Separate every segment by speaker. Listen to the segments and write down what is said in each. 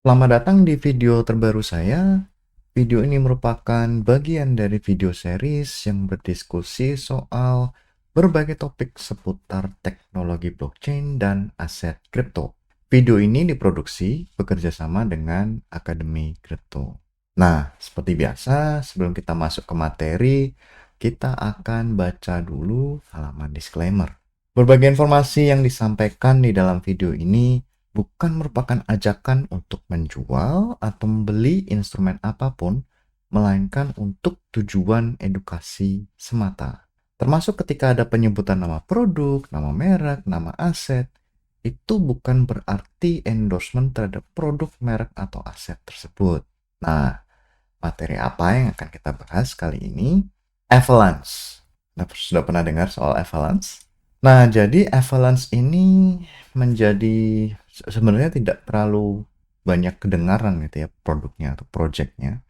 Speaker 1: Selamat datang di video terbaru saya. Video ini merupakan bagian dari video series yang berdiskusi soal berbagai topik seputar teknologi blockchain dan aset kripto. Video ini diproduksi bekerja sama dengan Akademi Kripto. Nah, seperti biasa, sebelum kita masuk ke materi, kita akan baca dulu halaman disclaimer. Berbagai informasi yang disampaikan di dalam video ini bukan merupakan ajakan untuk menjual atau membeli instrumen apapun, melainkan untuk tujuan edukasi semata. Termasuk ketika ada penyebutan nama produk, nama merek, nama aset, itu bukan berarti endorsement terhadap produk, merek, atau aset tersebut. Nah, materi apa yang akan kita bahas kali ini? Avalanche. Nah, sudah pernah dengar soal Avalanche? Nah, jadi Avalanche ini menjadi sebenarnya tidak terlalu banyak kedengaran gitu ya produknya atau projectnya,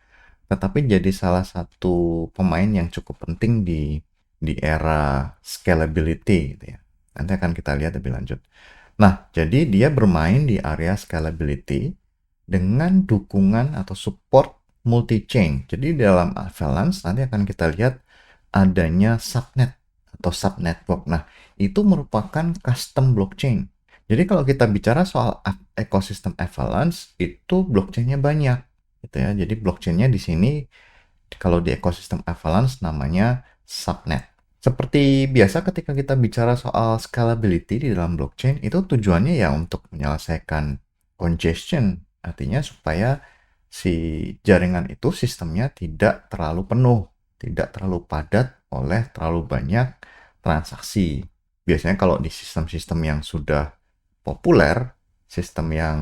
Speaker 1: tetapi jadi salah satu pemain yang cukup penting di era scalability gitu ya. Nanti akan kita lihat lebih lanjut. Nah, jadi dia bermain di area scalability dengan dukungan atau support multi-chain. Jadi dalam Avalanche nanti akan kita lihat adanya subnet atau subnetwork. Nah, itu merupakan custom blockchain. Jadi kalau kita bicara soal ekosistem Avalanche, itu blockchainnya banyak, gitu ya. Jadi blockchainnya di sini kalau di ekosistem Avalanche namanya subnet. Seperti biasa ketika kita bicara soal scalability di dalam blockchain, itu tujuannya ya untuk menyelesaikan congestion, artinya supaya si jaringan itu sistemnya tidak terlalu penuh, tidak terlalu padat oleh terlalu banyak transaksi. Biasanya kalau di sistem-sistem yang sudah populer, sistem yang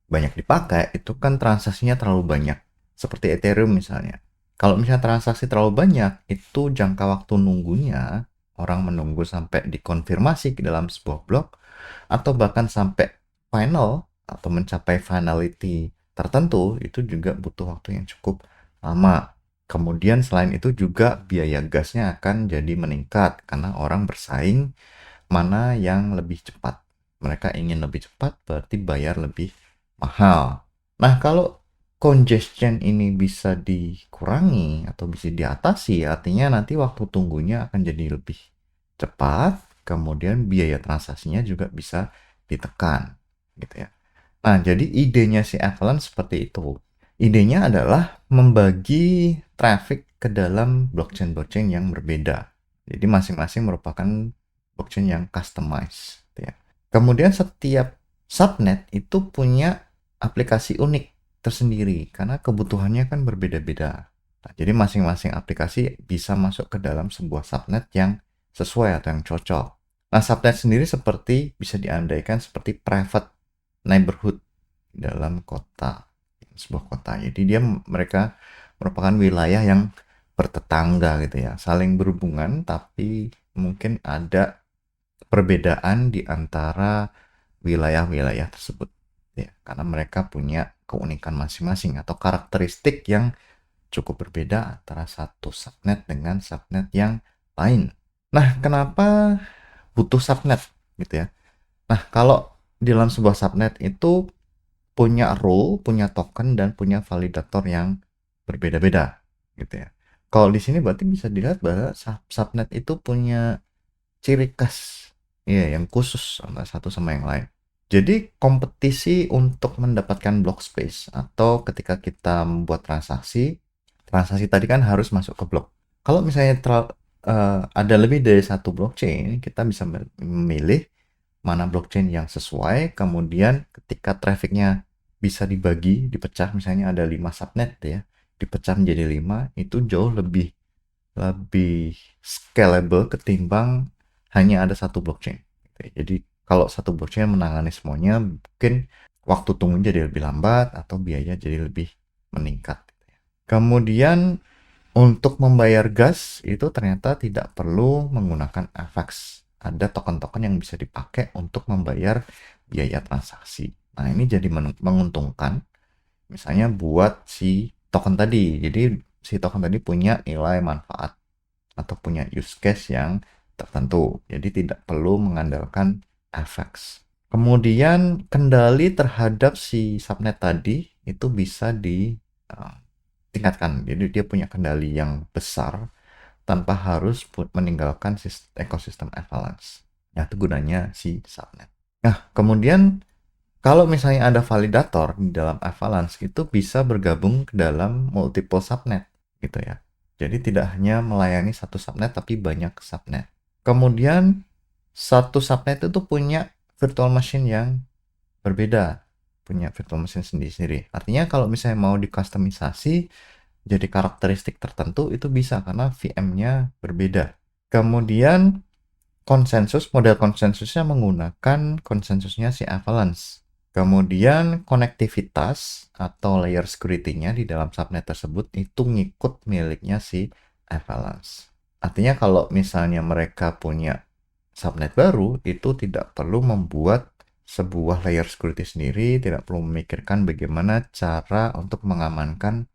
Speaker 1: banyak dipakai, itu kan transaksinya terlalu banyak. Seperti Ethereum misalnya. Kalau misalnya transaksi terlalu banyak, itu jangka waktu nunggunya, orang menunggu sampai dikonfirmasi ke dalam sebuah blok, atau bahkan sampai final, atau mencapai finality tertentu, itu juga butuh waktu yang cukup lama. Kemudian selain itu juga biaya gasnya akan jadi meningkat, karena orang bersaing mana yang lebih cepat. Mereka ingin lebih cepat, berarti bayar lebih mahal. Nah, kalau congestion ini bisa dikurangi atau bisa diatasi, artinya nanti waktu tunggunya akan jadi lebih cepat, kemudian biaya transaksinya juga bisa ditekan, gitu ya. Nah, jadi idenya si Avalanche seperti itu. Idenya adalah membagi traffic ke dalam blockchain-blockchain yang berbeda. Jadi masing-masing merupakan blockchain yang customized, gitu ya. Kemudian setiap subnet itu punya aplikasi unik tersendiri karena kebutuhannya kan berbeda-beda. Nah, jadi masing-masing aplikasi bisa masuk ke dalam sebuah subnet yang sesuai atau yang cocok. Nah, subnet sendiri seperti bisa diandaikan seperti private neighborhood dalam kota, sebuah kota. Jadi mereka merupakan wilayah yang bertetangga gitu ya, saling berhubungan tapi mungkin ada perbedaan di antara wilayah-wilayah tersebut ya, karena mereka punya keunikan masing-masing atau karakteristik yang cukup berbeda antara satu subnet dengan subnet yang lain. Nah, kenapa butuh subnet gitu ya? Nah, kalau di dalam sebuah subnet itu punya role, punya token, dan punya validator yang berbeda-beda gitu ya. Kalau di sini berarti bisa dilihat bahwa subnet itu punya ciri khas ya yang khusus antara satu sama yang lain. Jadi kompetisi untuk mendapatkan block space atau ketika kita membuat transaksi, transaksi tadi kan harus masuk ke blok. Kalau misalnya ada lebih dari satu blockchain, kita bisa memilih mana blockchain yang sesuai, kemudian ketika trafficnya bisa dibagi, dipecah, misalnya ada 5 subnet ya, dipecah menjadi 5, itu jauh lebih lebih scalable ketimbang hanya ada satu blockchain. Jadi kalau satu blockchain menangani semuanya, mungkin waktu tunggu jadi lebih lambat atau biaya jadi lebih meningkat. Kemudian untuk membayar gas itu ternyata tidak perlu menggunakan FX. Ada token-token yang bisa dipakai untuk membayar biaya transaksi. Nah, ini jadi menguntungkan misalnya buat si token tadi. Jadi si token tadi punya nilai manfaat atau punya use case yang tertentu. Jadi tidak perlu mengandalkan FX. Kemudian kendali terhadap si subnet tadi itu bisa ditingkatkan. Jadi dia punya kendali yang besar tanpa harus meninggalkan ekosistem Avalanche. Nah, itu gunanya si subnet. Nah, kemudian kalau misalnya ada validator di dalam Avalanche, itu bisa bergabung ke dalam multiple subnet gitu ya. Jadi tidak hanya melayani satu subnet tapi banyak subnet. Kemudian satu subnet itu punya virtual machine yang berbeda, punya virtual machine sendiri-sendiri. Artinya kalau misalnya mau dikustomisasi jadi karakteristik tertentu itu bisa karena VM-nya berbeda. Kemudian model konsensusnya menggunakan konsensusnya si Avalanche. Kemudian konektivitas atau layer security-nya di dalam subnet tersebut itu ngikut miliknya si Avalanche. Artinya kalau misalnya mereka punya subnet baru, itu tidak perlu membuat sebuah layer security sendiri, tidak perlu memikirkan bagaimana cara untuk mengamankan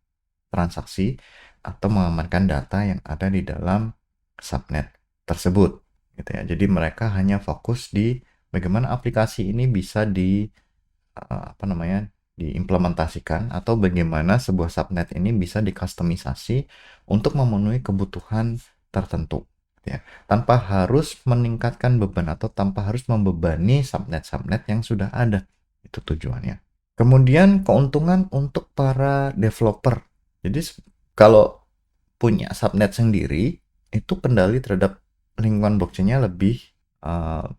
Speaker 1: transaksi atau mengamankan data yang ada di dalam subnet tersebut gitu ya. Jadi mereka hanya fokus di bagaimana aplikasi ini bisa diimplementasikan atau bagaimana sebuah subnet ini bisa dikustomisasi untuk memenuhi kebutuhan tertentu ya, tanpa harus meningkatkan beban atau tanpa harus membebani subnet-subnet yang sudah ada. Itu tujuannya. Kemudian keuntungan untuk para developer. Jadi kalau punya subnet sendiri, itu kendali terhadap lingkungan blockchain-nya lebih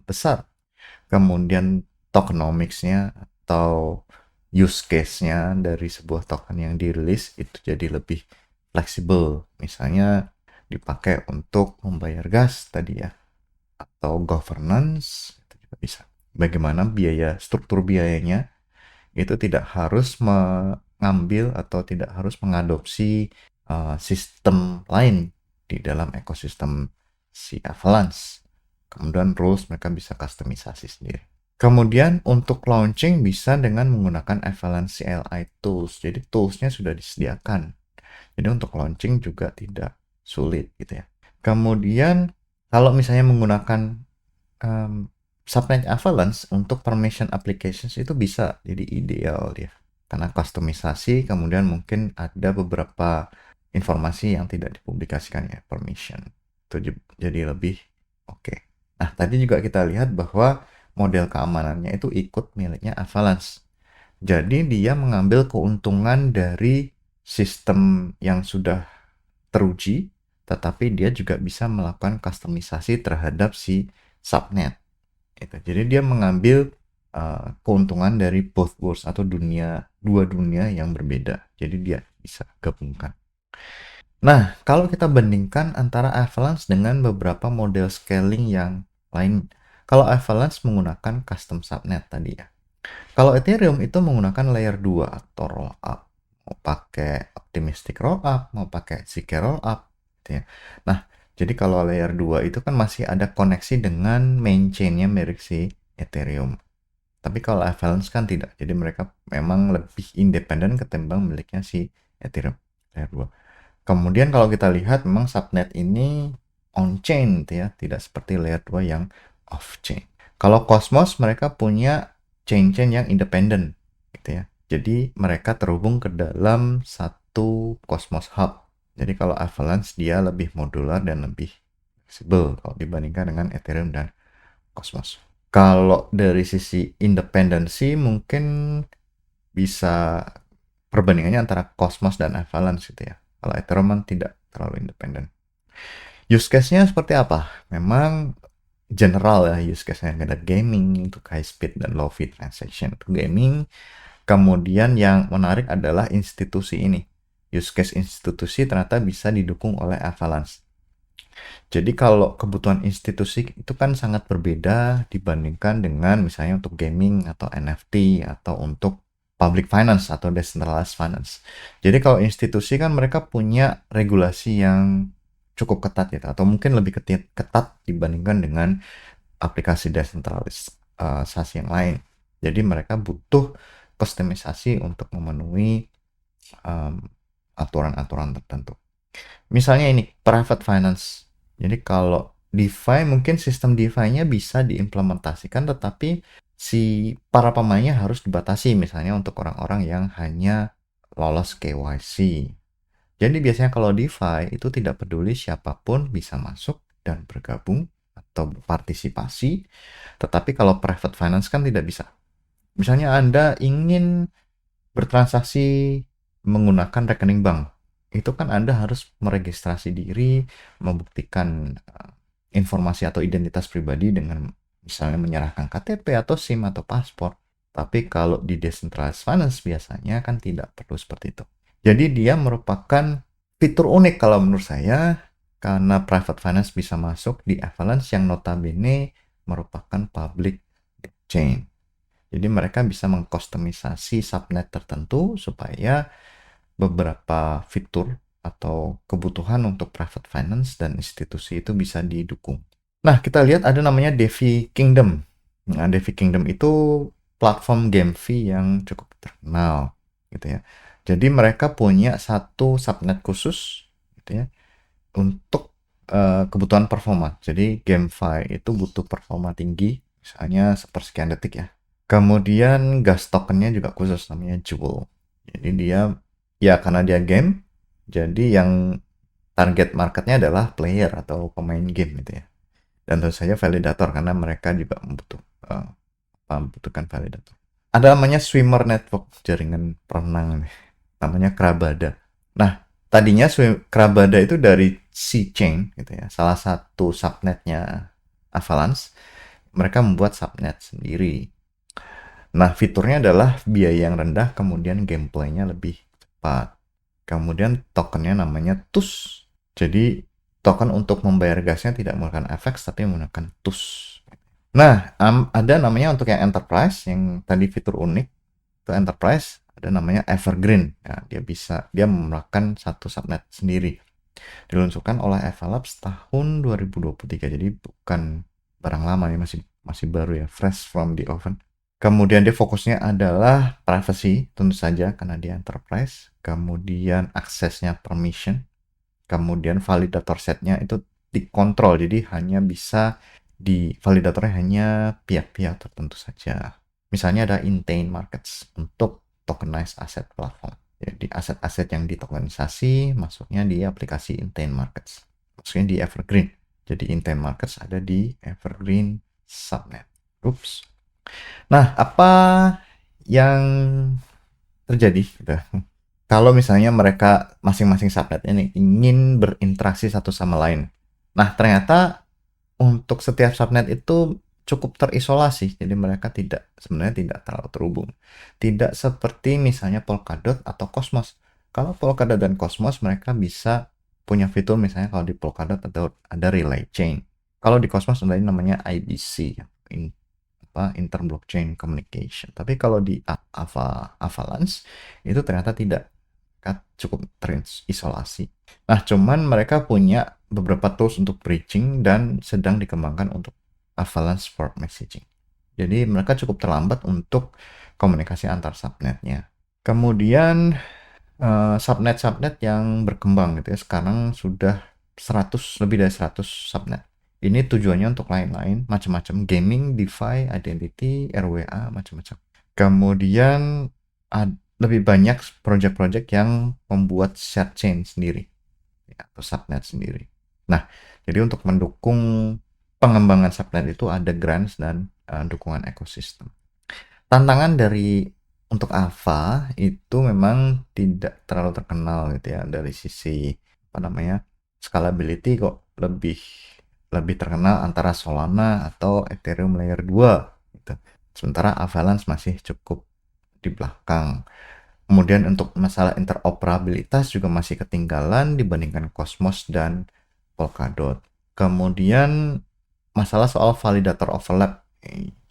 Speaker 1: besar. Kemudian tokenomics-nya atau use case-nya dari sebuah token yang dirilis itu jadi lebih fleksibel. Misalnya dipakai untuk membayar gas tadi ya, atau governance, itu juga bisa. Bagaimana struktur biayanya itu tidak harus mengambil atau tidak harus mengadopsi sistem lain di dalam ekosistem si Avalanche. Kemudian rules mereka bisa kustomisasi sendiri. Kemudian untuk launching bisa dengan menggunakan Avalanche CLI tools. Jadi toolsnya sudah disediakan. Jadi untuk launching juga tidak sulit gitu ya. Kemudian kalau misalnya menggunakan subnet Avalanche untuk permission applications itu bisa jadi ideal ya. Karena kustomisasi, kemudian mungkin ada beberapa informasi yang tidak dipublikasikan ya, permission. Itu jadi lebih oke. Nah, tadi juga kita lihat bahwa model keamanannya itu ikut miliknya Avalanche. Jadi dia mengambil keuntungan dari sistem yang sudah teruji, tetapi dia juga bisa melakukan kustomisasi terhadap si subnet. Jadi dia mengambil keuntungan dari both worlds atau dua dunia yang berbeda. Jadi dia bisa gabungkan. Nah, kalau kita bandingkan antara Avalanche dengan beberapa model scaling yang lain, kalau Avalanche menggunakan custom subnet tadi ya. Kalau Ethereum itu menggunakan layer 2 atau rollup. Mau pakai optimistic rollup, mau pakai zk rollup gitu ya. Nah, jadi kalau layer 2 itu kan masih ada koneksi dengan main chain-nya milik si Ethereum. Tapi kalau Avalanche kan tidak. Jadi mereka memang lebih independen ketimbang miliknya si Ethereum layer 2. Kemudian kalau kita lihat memang subnet ini on-chain gitu ya, tidak seperti layer 2 yang off-chain. Kalau Cosmos mereka punya chain-chain yang independen gitu ya. Jadi mereka terhubung ke dalam satu Cosmos Hub. Jadi kalau Avalanche dia lebih modular dan lebih fleksibel kalau dibandingkan dengan Ethereum dan Cosmos. Kalau dari sisi independensi mungkin bisa perbandingannya antara Cosmos dan Avalanche gitu ya. Kalau Ethereum tidak terlalu independen. Use case-nya seperti apa? Memang general ya use case-nya. Ada gaming untuk high speed dan low fee transaction untuk gaming. Kemudian yang menarik adalah institusi ini. Use case institusi ternyata bisa didukung oleh Avalanche. Jadi kalau kebutuhan institusi itu kan sangat berbeda dibandingkan dengan misalnya untuk gaming atau NFT atau untuk public finance atau decentralized finance. Jadi kalau institusi kan mereka punya regulasi yang cukup ketat gitu atau mungkin lebih ketat dibandingkan dengan aplikasi desentralisasi yang lain. Jadi mereka butuh kustomisasi untuk memenuhi aturan-aturan tertentu. Misalnya ini private finance. Jadi kalau DeFi mungkin sistem DeFi-nya bisa diimplementasikan tetapi si para pemainnya harus dibatasi, misalnya untuk orang-orang yang hanya lolos KYC. Jadi biasanya kalau DeFi itu tidak peduli siapapun bisa masuk dan bergabung atau berpartisipasi, tetapi kalau private finance kan tidak bisa. Misalnya Anda ingin bertransaksi menggunakan rekening bank, itu kan Anda harus meregistrasi diri, membuktikan informasi atau identitas pribadi dengan misalnya menyerahkan KTP atau SIM atau paspor. Tapi kalau di decentralized finance biasanya kan tidak perlu seperti itu. Jadi dia merupakan fitur unik kalau menurut saya, karena private finance bisa masuk di Avalanche yang notabene merupakan public blockchain. Jadi mereka bisa mengkustomisasi subnet tertentu supaya beberapa fitur atau kebutuhan untuk private finance dan institusi itu bisa didukung. Nah, kita lihat ada namanya Defi Kingdom. Nah, Defi Kingdom itu platform GameFi yang cukup terkenal, gitu ya. Jadi mereka punya satu subnet khusus, gitu ya, untuk kebutuhan performa. Jadi GameFi itu butuh performa tinggi, misalnya sepersekian detik ya. Kemudian gas tokennya juga khusus, namanya Jewel. Jadi dia, ya karena dia game, jadi yang target marketnya adalah player atau pemain game gitu ya. Dan tentu saja validator karena mereka juga membutuhkan validator. Ada namanya Swimmer Network, jaringan perenang nih. Namanya Krabada. Nah, tadinya Krabada itu dari C-Chain gitu ya, salah satu subnetnya Avalanche. Mereka membuat subnet sendiri. Nah, fiturnya adalah biaya yang rendah, kemudian gameplaynya lebih cepat. Kemudian tokennya namanya TUS. Jadi, token untuk membayar gasnya tidak menggunakan FX, tapi menggunakan TUS. Nah, ada namanya untuk yang enterprise, yang tadi fitur unik. Itu enterprise, ada namanya Evergreen. Ya, dia merupakan satu subnet sendiri. Diluncurkan oleh Evalabs tahun 2023, jadi bukan barang lama ya, masih baru ya, fresh from the oven. Kemudian dia fokusnya adalah privacy, tentu saja karena dia enterprise. Kemudian aksesnya permission. Kemudian validator setnya itu dikontrol, jadi hanya bisa validatornya hanya pihak-pihak tertentu saja. Misalnya ada Intain Markets untuk tokenized asset platform. Jadi aset-aset yang ditokenisasi masuknya di aplikasi Intain Markets. Maksudnya di Evergreen. Jadi Intain Markets ada di Evergreen subnet. Oops. Nah, apa yang terjadi gitu? Kalau misalnya mereka masing-masing subnet ini ingin berinteraksi satu sama lain. Nah, ternyata untuk setiap subnet itu cukup terisolasi, jadi mereka sebenarnya tidak terlalu terhubung. Tidak seperti misalnya Polkadot atau Cosmos. Kalau Polkadot dan Cosmos mereka bisa punya fitur, misalnya kalau di Polkadot ada relay chain. Kalau di Cosmos ada namanya IBC, Inter-Blockchain Communication. Tapi kalau di Avalanche itu ternyata tidak, cukup terisolasi. Nah, cuman mereka punya beberapa tools untuk bridging dan sedang dikembangkan untuk Avalanche Sport Messaging. Jadi mereka cukup terlambat untuk komunikasi antar subnetnya. Kemudian subnet-subnet yang berkembang gitu ya, sekarang sudah lebih dari 100 subnet. Ini tujuannya untuk lain-lain, macam-macam, gaming, DeFi, identity, RWA, macam-macam. Kemudian lebih banyak project-project yang membuat shared chain sendiri ya, atau subnet sendiri. Nah, jadi untuk mendukung pengembangan subnet itu ada grants dan dukungan ekosistem. Tantangan untuk Ava itu memang tidak terlalu terkenal gitu ya, dari sisi scalability kok lebih terkenal antara Solana atau Ethereum layer 2 gitu. Sementara Avalanche masih cukup di belakang. Kemudian untuk masalah interoperabilitas juga masih ketinggalan dibandingkan Cosmos dan Polkadot. Kemudian masalah soal validator overlap.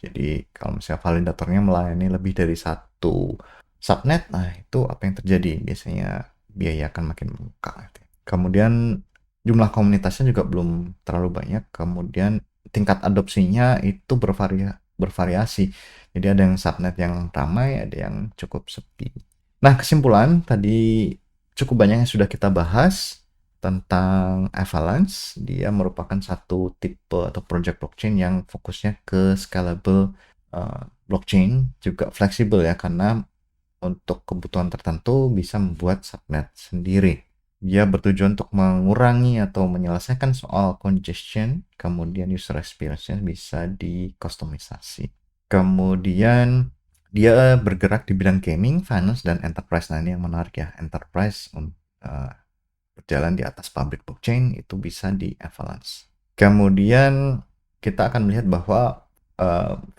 Speaker 1: Jadi kalau misalnya validatornya melayani lebih dari satu subnet, nah itu apa yang terjadi? Biasanya biaya akan makin membengkak. Kemudian jumlah komunitasnya juga belum terlalu banyak. Kemudian tingkat adopsinya itu bervariasi. Jadi ada yang subnet yang ramai, ada yang cukup sepi. Nah, kesimpulan tadi cukup banyak yang sudah kita bahas tentang Avalanche. Dia merupakan satu tipe atau project blockchain yang fokusnya ke scalable blockchain juga fleksibel ya, karena untuk kebutuhan tertentu bisa membuat subnet sendiri. Dia bertujuan untuk mengurangi atau menyelesaikan soal congestion, kemudian user experience-nya bisa dikustomisasi. Kemudian dia bergerak di bidang gaming, finance, dan enterprise. Nah, ini yang menarik ya. Enterprise berjalan di atas public blockchain itu bisa di Avalanche. Kemudian kita akan melihat bahwa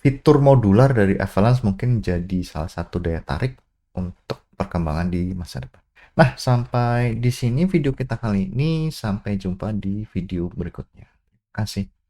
Speaker 1: fitur modular dari Avalanche mungkin jadi salah satu daya tarik untuk perkembangan di masa depan. Nah, sampai di sini video kita kali ini. Sampai jumpa di video berikutnya. Terima kasih.